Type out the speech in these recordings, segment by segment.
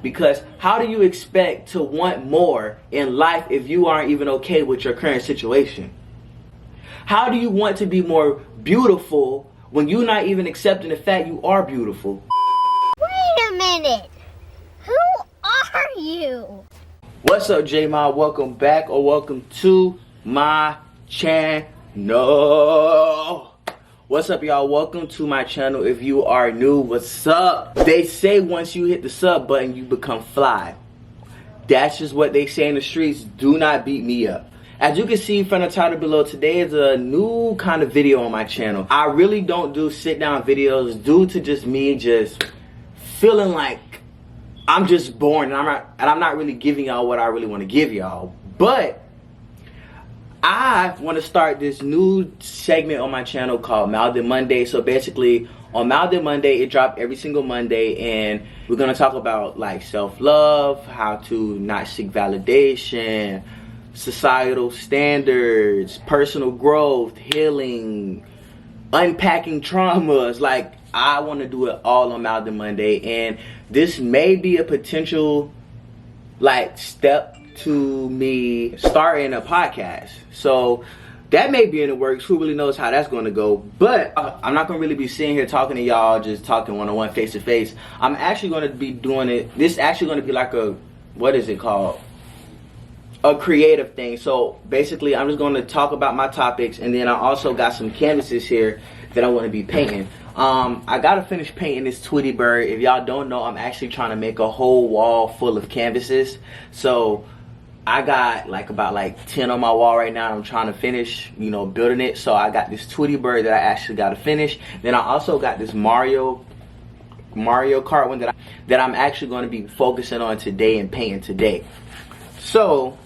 Because how do you expect to want more in life if you aren't even okay with your current situation? How do you want to be more beautiful when you're not even accepting the fact you are beautiful? Wait a minute. Who are you? What's up, J-Ma? Welcome back or welcome to my channel. What's up, y'all? Welcome to my channel. If you are new, what's up? They say once you hit the sub button, you become fly. That's just what they say in the streets. Do not beat me up. As you can see from the title below, today is a new kind of video on my channel. I really don't do sit down videos due to just me just feeling like I'm just boring and I'm not really giving y'all what I really want to give y'all. But I want to start this new segment on my channel called Malden Monday. So basically, on Malden Monday, it dropped every single Monday, and we're going to talk about like self-love, how to not seek validation, societal standards, personal growth, healing, unpacking traumas. Like, I want to do it all on Malden Monday, and this may be a potential like step to me starting a podcast. So that may be in the works. Who really knows how that's going to go? But I'm not going to really be sitting here talking to y'all, just talking one-on-one, face-to-face. I'm actually going to be doing it. This is actually going to be like a, what is it called? A creative thing. So basically, I'm just going to talk about my topics, and then I also got some canvases here that I want to be painting. I gotta finish painting this Tweety bird. If y'all don't know, I'm actually trying to make a whole wall full of canvases. So I got about 10 on my wall right now. I'm trying to finish, building it. So I got this Tweety bird that I actually got to finish. Then I also got this Mario Kart one that I'm actually going to be focusing on today and painting today. So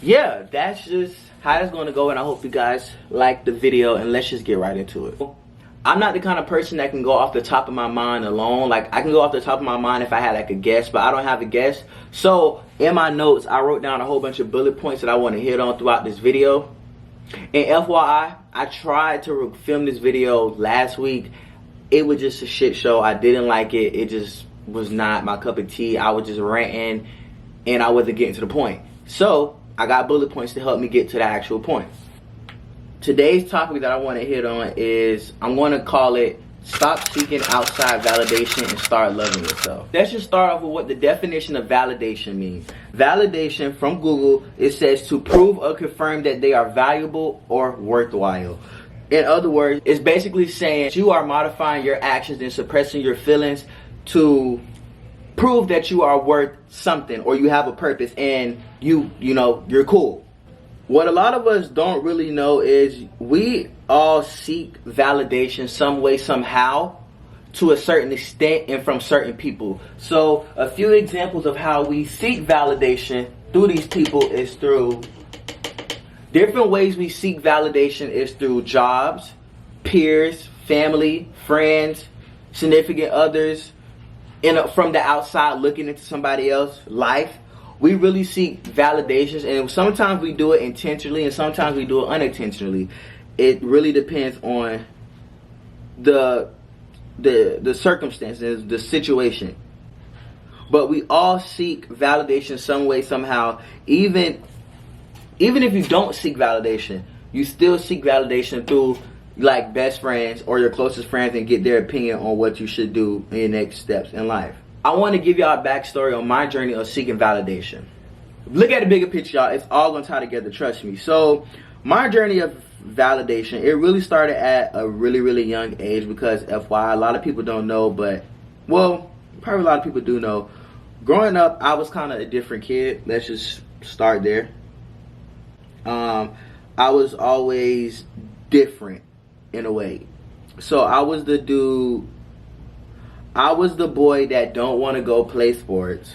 yeah, that's just how it's going to go, and I hope you guys like the video, and let's just get right into it. I'm not the kind of person that can go off the top of my mind alone. Like, I can go off the top of my mind if I had like a guest, but I don't have a guest. So in my notes, I wrote down a whole bunch of bullet points that I want to hit on throughout this video. And FYI, I tried to film this video last week. It was just a shit show. I didn't like it. It just was not my cup of tea. I was just ranting and I wasn't getting to the point. So I got bullet points to help me get to the actual point. Today's topic that I want to hit on is, I'm going to call it, stop seeking outside validation and start loving yourself. Let's just start off with what the definition of validation means. Validation from Google, it says to prove or confirm that they are valuable or worthwhile. In other words, it's basically saying you are modifying your actions and suppressing your feelings to prove that you are worth something, or you have a purpose, and you're cool. What a lot of us don't really know is we all seek validation some way, somehow, to a certain extent and from certain people. So a few examples of how we seek validation through these people is through different ways. We seek validation is through jobs, peers, family, friends, significant others, from the outside looking into somebody else's life. We really seek validations, and sometimes we do it intentionally and sometimes we do it unintentionally. It really depends on the circumstances, the situation. But we all seek validation some way, somehow. Even if you don't seek validation, you still seek validation through like best friends or your closest friends, and get their opinion on what you should do in your next steps in life. I want to give y'all a backstory on my journey of seeking validation. Look at the bigger picture, y'all. It's all going to tie together, trust me. So my journey of validation, it really started at a really, really young age, because FYI, a lot of people don't know, but, well, probably a lot of people do know. Growing up, I was kind of a different kid. Let's just start there. I was always different in a way. So I was the boy that don't want to go play sports.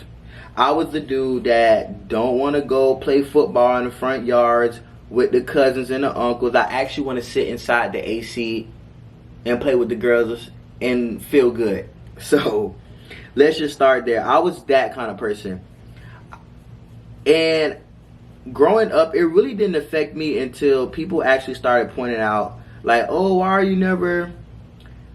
I was the dude that don't want to go play football in the front yards with the cousins and the uncles. I actually want to sit inside the AC and play with the girls and feel good. So let's just start there. I was that kind of person. And growing up, it really didn't affect me until people actually started pointing out, like, oh, why are you never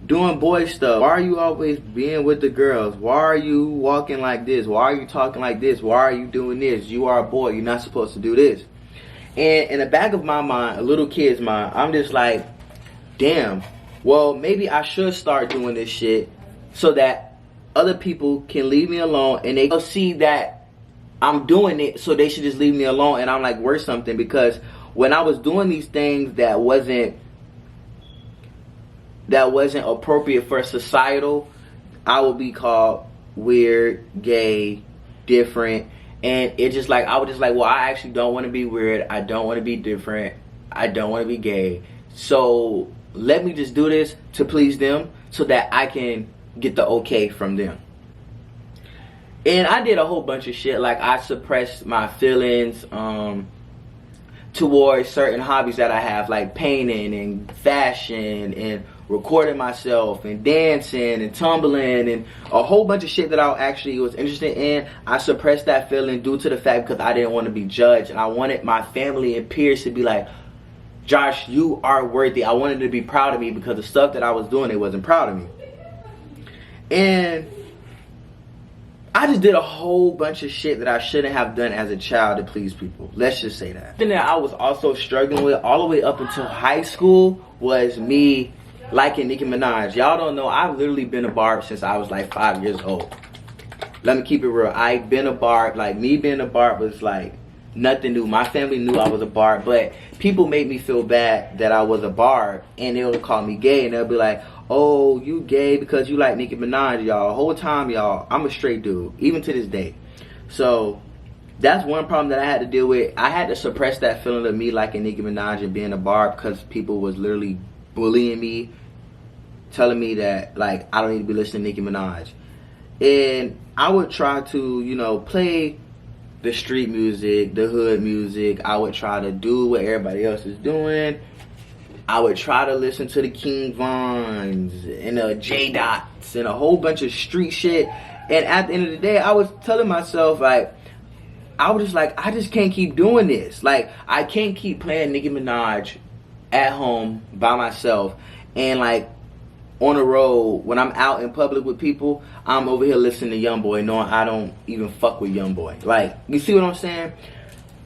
doing boy stuff? Why are you always being with the girls? Why are you walking like this? Why are you talking like this? Why are you doing this? You are a boy. You're not supposed to do this. And in the back of my mind, a little kid's mind, I'm just like, damn, well, maybe I should start doing this shit so that other people can leave me alone and they'll see that I'm doing it, so they should just leave me alone and I'm like worth something. Because when I was doing these things that wasn't appropriate for societal, I would be called weird, gay, different. And it just like, I was just like, well, I actually don't want to be weird. I don't want to be different. I don't want to be gay. So let me just do this to please them so that I can get the okay from them. And I did a whole bunch of shit. Like, I suppressed my feelings towards certain hobbies that I have, like painting and fashion and recording myself and dancing and tumbling and a whole bunch of shit that I actually was interested in. I suppressed that feeling due to the fact because I didn't want to be judged, and I wanted my family and peers to be like, Josh, you are worthy. I wanted to be proud of me because the stuff that I was doing, they wasn't proud of me. And I just did a whole bunch of shit that I shouldn't have done as a child to please people. Let's just say that. Something that I was also struggling with all the way up until high school was me liking Nicki Minaj. Y'all don't know, I've literally been a barb since I was like 5 years old. Let me keep it real. I've been a barb. Like, me being a barb was like nothing new. My family knew I was a barb, but people made me feel bad that I was a barb, and they would call me gay, and they'll be like, oh, you gay because you like Nicki Minaj, y'all. Whole time, y'all, I'm a straight dude, even to this day. So that's one problem that I had to deal with. I had to suppress that feeling of me liking Nicki Minaj and being a barb because people was literally bullying me, telling me that, like, I don't need to be listening to Nicki Minaj. And I would try to, you know, play the street music, the hood music. I would try to do what everybody else is doing. I would try to listen to the King Vons and the J Dots and a whole bunch of street shit. And at the end of the day, I was telling myself, like, I was just like, I just can't keep doing this. Like, I can't keep playing Nicki Minaj at home by myself and, like, on the road when I'm out in public with people, I'm over here listening to YoungBoy knowing I don't even fuck with YoungBoy. Like, you see what I'm saying?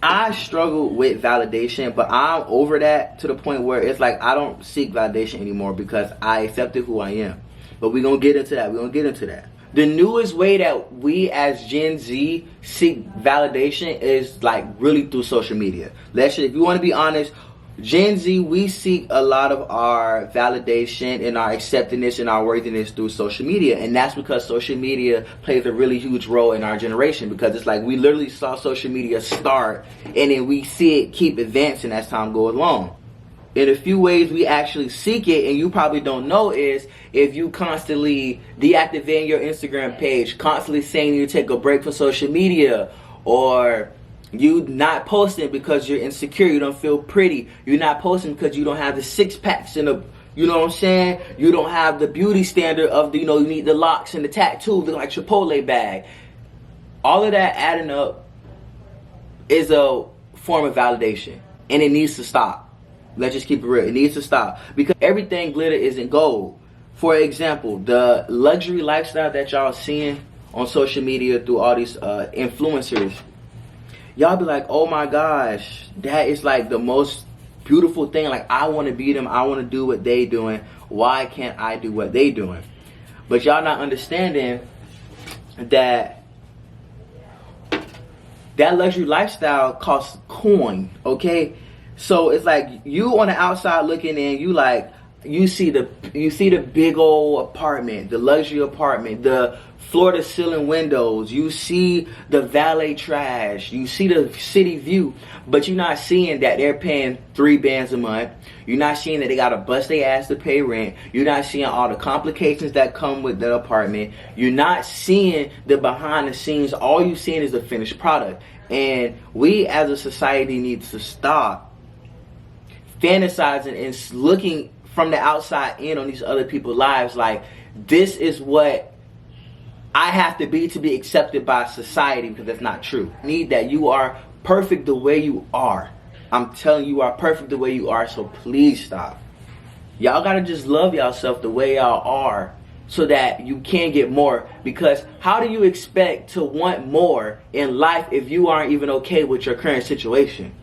I struggle with validation, but I'm over that to the point where it's like I don't seek validation anymore because I accepted who I am. But we're going to get into that. The newest way that we as Gen Z seek validation is like really through social media. If you want to be honest, Gen Z, we seek a lot of our validation and our acceptance and our worthiness through social media. And that's because social media plays a really huge role in our generation, because it's like we literally saw social media start and then we see it keep advancing as time goes along. In a few ways we actually seek it, and you probably don't know, is if you constantly deactivating your Instagram page, constantly saying you take a break from social media, or you not posting because you're insecure, you don't feel pretty. You're not posting because you don't have the six packs and the, you know what I'm saying? You don't have the beauty standard of the, you know, you need the locks and the tattoos, look like Chipotle bag. All of that adding up is a form of validation, and it needs to stop. Let's just keep it real. It needs to stop, because everything glitter isn't gold. For example, the luxury lifestyle that y'all seeing on social media through all these influencers, y'all be like, oh my gosh, that is like the most beautiful thing. Like, I want to be them. I want to do what they doing. Why can't I do what they doing? But y'all not understanding that that luxury lifestyle costs coin, okay? So it's like you on the outside looking in, you like, you see the big old apartment, the luxury apartment, the floor to ceiling windows, you see the valet trash, you see the city view, but you're not seeing that they're paying $3 a month. You're not seeing that they gotta bust their ass to pay rent. You're not seeing all the complications that come with the apartment. You're not seeing the behind the scenes. All you're seeing is the finished product. And we as a society need to stop fantasizing and looking from the outside in on these other people's lives like, this is what I have to be accepted by society, because that's not true. Need that you are perfect the way you are. I'm telling you, you are perfect the way you are, so please stop. Y'all gotta just love yourself the way y'all are so that you can get more. Because how do you expect to want more in life if you aren't even okay with your current situation?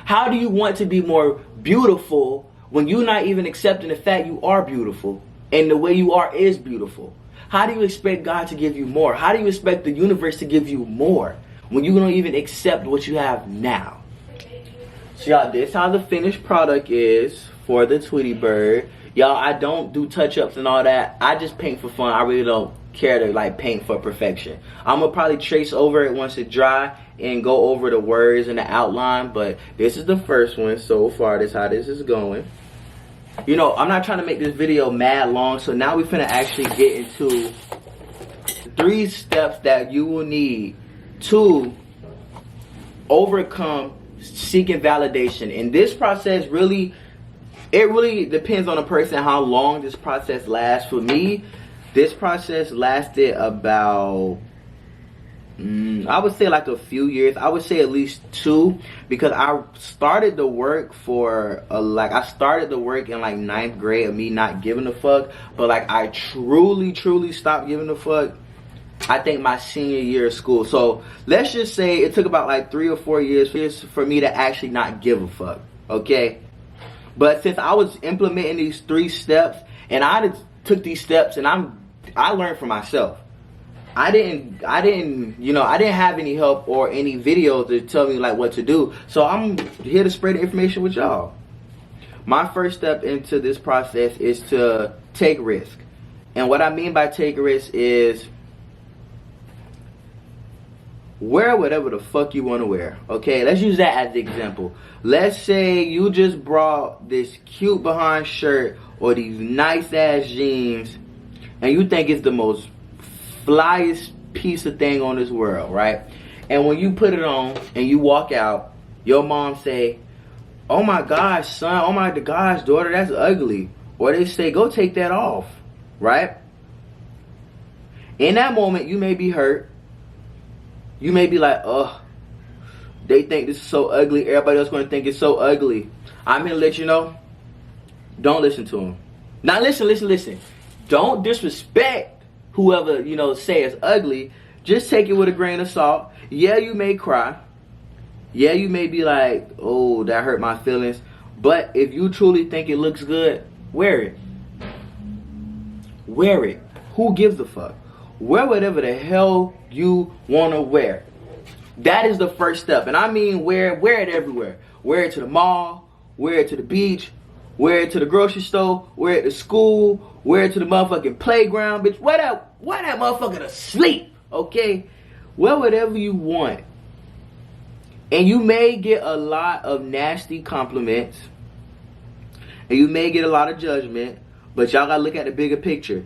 How do you want to be more beautiful when you're not even accepting the fact you are beautiful and the way you are is beautiful? How do you expect God to give you more? How do you expect the universe to give you more when you don't even accept what you have now? So y'all, this how the finished product is for the Tweety Bird. Y'all, I don't do touch-ups and all that. I just paint for fun. I really don't care to like paint for perfection. I'm gonna probably trace over it once it dry and go over the words and the outline, but this is the first one so far. This is how this is going. You know, I'm not trying to make this video mad long, so now we're finna actually get into 3 steps that you will need to overcome seeking validation. And this process really, it really depends on the person how long this process lasts. For me, this process lasted about I would say like a few years. I would say at least 2, because I started the work for I started the work in like 9th grade of me not giving a fuck, but like I truly stopped giving a fuck I think my senior year of school. So let's just say it took about like 3 or 4 years for me to actually not give a fuck, okay? But since I was implementing these 3 steps, and I took these steps and I learned for myself. I didn't have any help or any videos to tell me like what to do. So I'm here to spread the information with y'all. My first step into this process is to take risk. And what I mean by take risk is wear whatever the fuck you want to wear. Okay, let's use that as the example. Let's say you just brought this cute behind shirt or these nice ass jeans and you think it's the most flyest piece of thing on this world, right? And when you put it on and you walk out, your mom say, "Oh my gosh, son, oh my gosh, daughter, that's ugly." Or they say, "Go take that off," right? In that moment, you may be hurt. You may be like, "Oh, they think this is so ugly. Everybody else going to think it's so ugly." I'm here to let you know, don't listen to them. Now listen. Don't disrespect whoever, say it's ugly. Just take it with a grain of salt. Yeah, you may cry. Yeah, you may be like, "Oh, that hurt my feelings." But if you truly think it looks good, wear it. Wear it. Who gives a fuck? Wear whatever the hell you want to wear. That is the first step. And I mean wear it everywhere. Wear it to the mall. Wear it to the beach. Wear it to the grocery store. Wear it to school. Wear it to the motherfucking playground, bitch. Wear that motherfucker to sleep, okay? Wear whatever you want. And you may get a lot of nasty compliments. And you may get a lot of judgment. But y'all gotta look at the bigger picture.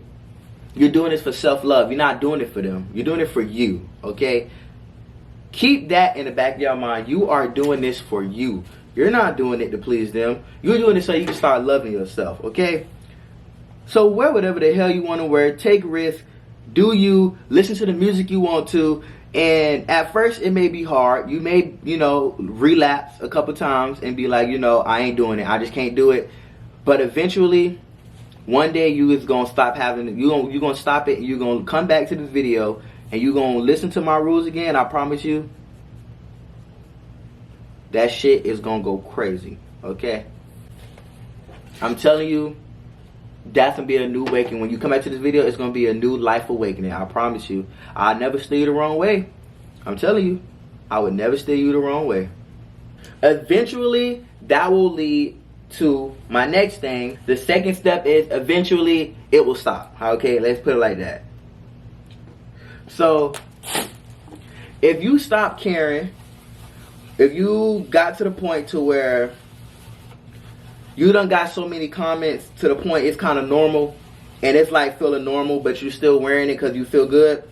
You're doing this for self-love. You're not doing it for them. You're doing it for you, okay? Keep that in the back of your mind. You are doing this for you. You're not doing it to please them. You're doing it so you can start loving yourself, okay? So wear whatever the hell you want to wear. Take risks. Do you. Listen to the music you want to. And at first, it may be hard. You may, relapse a couple times and be like, I ain't doing it. I just can't do it. But eventually, one day you is going to stop having it. You're going to stop it. And you're going to come back to this video. And you're going to listen to my rules again. I promise you. That shit is going to go crazy. Okay? I'm telling you. That's going to be a new awakening. When you come back to this video, it's going to be a new life awakening. I promise you. I'll never steer you the wrong way. I'm telling you. I would never steer you the wrong way. Eventually, that will lead to my next thing. The second step is eventually it will stop. Okay, let's put it like that. So, if you stop caring, if you got to the point to where you done got so many comments to the point it's kind of normal, and it's like feeling normal, but you're still wearing it because you feel good,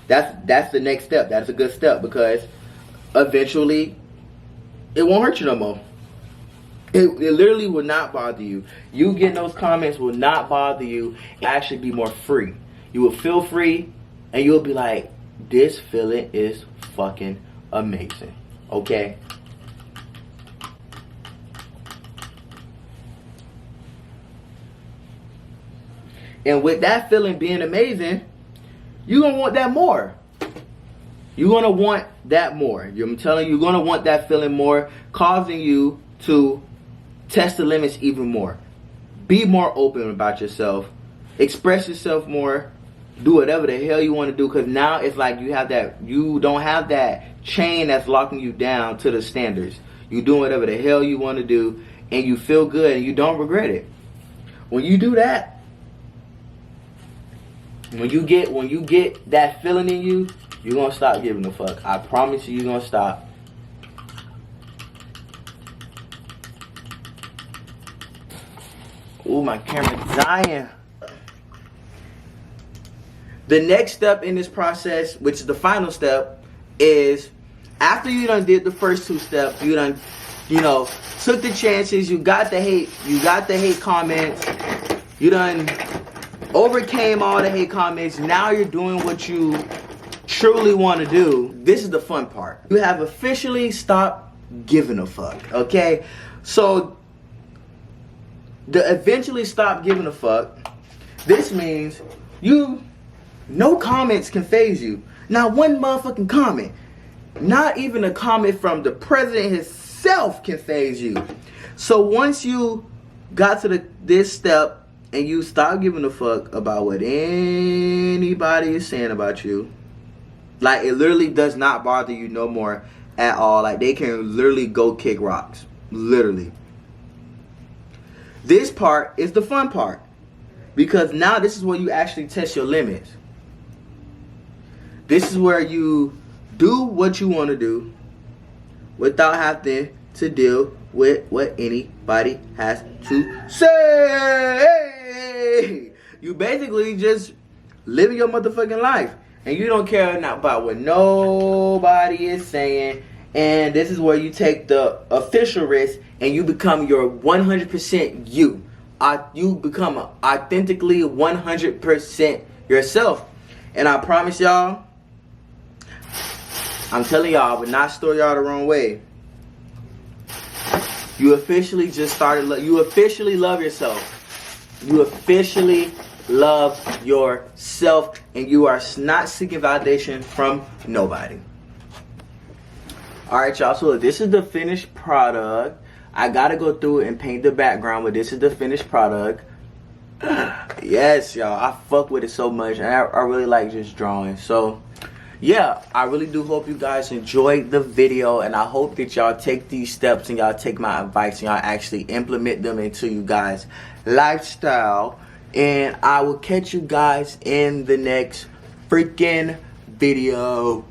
that's the next step. That's a good step, because eventually it won't hurt you no more. It literally will not bother you. You getting those comments will not bother you. You'll actually be more free. You will feel free, and you'll be like, this feeling is fucking amazing. Okay? And with that feeling being amazing, you're going to want that more. You're going to want that more. I'm telling you, you're going to want that feeling more, causing you to test the limits even more. Be more open about yourself. Express yourself more. Do whatever the hell you want to do, because now it's like you don't have that chain that's locking you down to the standards. You doing whatever the hell you want to do, and you feel good and you don't regret it. When you do that, when you get that feeling in you, you're gonna stop giving a fuck. I promise you're gonna stop. Ooh, my camera's dying. The next step in this process, which is the final step, is after you done did the first two steps, you done, took the chances, you got the hate comments, you done overcame all the hate comments. Now you're doing what you truly want to do. This is the fun part. You have officially stopped giving a fuck, okay? So, the eventually stop giving a fuck, this means no comments can faze you. Not one motherfucking comment. Not even a comment from the president himself can faze you. So once you got to this step and you stop giving a fuck about what anybody is saying about you, like it literally does not bother you no more at all. Like they can literally go kick rocks. Literally. This part is the fun part. Because now this is where you actually test your limits. This is where you do what you want to do without having to deal with what anybody has to say. You basically just living your motherfucking life. And you don't care about what nobody is saying. And this is where you take the official risk and you become your 100% you. You become authentically 100% yourself. And I promise y'all, I'm telling y'all, I would not steer y'all the wrong way. You officially you officially love yourself. You officially love yourself, and you are not seeking validation from nobody. Alright, y'all, so this is the finished product. I gotta go through it and paint the background, but this is the finished product. Yes, y'all, I fuck with it so much, and I really like just drawing. So yeah, I really do hope you guys enjoyed the video, and I hope that y'all take these steps and y'all take my advice and y'all actually implement them into you guys' lifestyle. And I will catch you guys in the next freaking video.